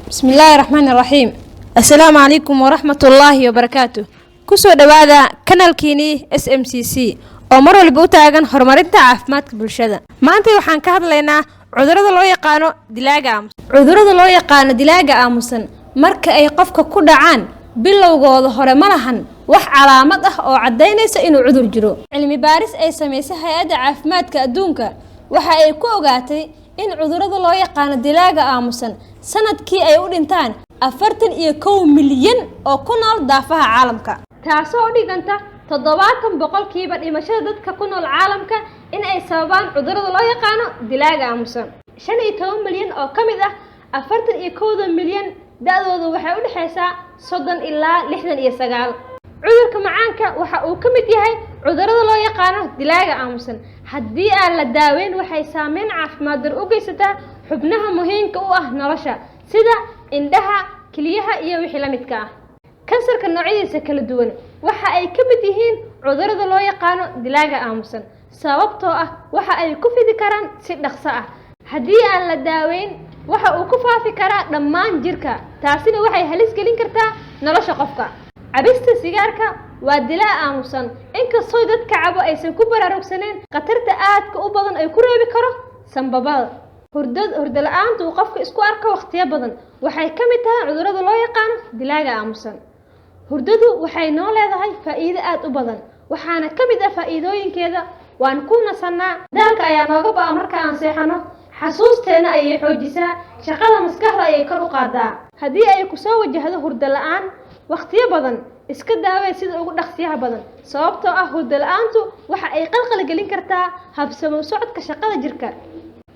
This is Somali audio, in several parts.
بسم الله الرحمن الرحيم. السلام عليكم ورحمة الله وبركاته. كسو دوادا كانال كيني SMCC oo mar walba u taagan horumarinta caafimaadka bulshada. Maanta waxaan ka hadlaynaa cudurrada loo yaqaan dilaaga aamusan. Cudurrada loo yaqaan dilaaga aamusan marka ay qofka ku dhacaan bilowgooda hore ma lahan wax calaamad ah oo cadeynaysa inuu cudur jiro. Cilmi baaris ay sameysay hay'adda caafimaadka adduunka waxa ay ku ogaatay in cudurrada loo yaqaan dilaaga aamusan sanadkii ay u dhintaan 41 milyan oo ku nool daafaha caalamka, taasoo u dhiganta 70% dhimashada dadka ku nool caalamka in ay sababaan cudurrada loo yaqaan dilaaga aamusan. 15 milyan oo kamid ah 41 milyan da'doodu waxay u dhaxaysaa 30 ilaa 69. cudurka macaanka waxa uu ka mid yahay cudurrada loo yaqaan dilaaga aamusan. haddii aan la daaweyn waxay saameyn caafimaad dar u geysataa xubnaha muhiimka u ah nolosha sida indhaha, kiliyaha iyo wixii la midka ah. kansarka noocyadiisa kala duwan waxa ay ka mid yihiin cudurrada loo yaqaan dilaaga aamusan sababtoo ah waxa ay ku fidi karaan si dhaqso ah. haddii aan la daaweyn waxa uu ku faafi karaa dhammaan jirka, taasina waxay halis gelin kartaa nolosha qofka. cabista sigaarka waa dilaa aamusan, inkastoo dadka cabo aysan ku baraarugsaneen khatarta aadka u badan ay ku reebi karo sanbabada. hurdo la'aanta uu qofka isku arko waqtiyo badan waxay ka mid tahay cudurrada loo yaqaan dilaaga aamusan. hurdadu waxay noo leedahay faa'iido aad u badan, waxaana ka mid ah faa'iidooyinkeeda waan ku nasanaa, daalka ayaa nooga ba'a marka aan seexano, xasuusteena ayay xoojisaa, shaqada maskaxda ayay kor u qaadaa. haddii ay ku soo wajahdo hurdo la'aan waqtiyo badan iska daawee sida ugu dhaqsiyaha badan, sababtoo ah hurdo la'aantu waxa ay qalqal gelin kartaa habsamo socodka shaqada jirka.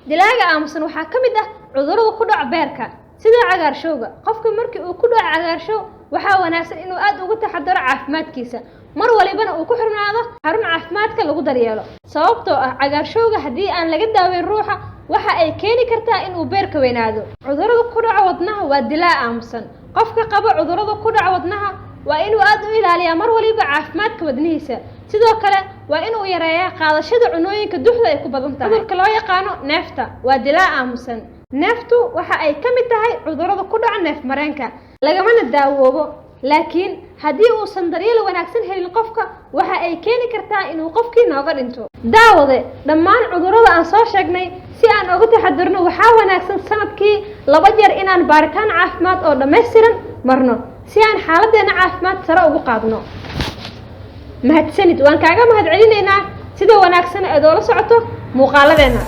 dilaaga aamusan waxaa ka mid ah cudurrada ku dhaca beerka sida cagaarshowga. qofka markii uu ku dhaco cagaarshow waxaa wanaagsan inuu aad uga taxadaro caafimaadkiisa, mar walibana uu ku xirnaado xarun caafimaadka lagu daryeelo, sababtoo ah cagaarshowga haddii aan laga daaweyn ruuxa waxa ay keeni kartaa inuu beerka weynaado. cudurrada ku dhaca wadnaha waa dilaa aamusan. qofka qaba cudurrada ku dhaca wadnaha waa inuu aad u ilaaliyaa mar waliba caafimaadka wadnihiisa, sidoo kale waa inuu yareeyaa qaadashada cunooyinka duxda ay ku badan tahay. cudurka loo yaqaan neefta waa dilaa aamusan. neeftu waxa ay ka mid tahay cudurrada ku dhaca neef mareenka, lagamana daawoobo, laakiin haddii uusan daryeel wanaagsan helin qofka waxa ay keeni kartaa inuu qofkii nooga dhinto. daawade dhammaan cudurrada aan soo sheegnay si aan uga taxadirno waxaa wanaagsan sanadkii 2 jeer inaan baaritaan caafimaad oo dhammaystiran marno si aan xaaladdeena caafimaad sare ugu qaadno. mahadsanid, waan kaaga mahadcelinaynaa sida wanaagsan ee aad ula socoto muuqaaladeena.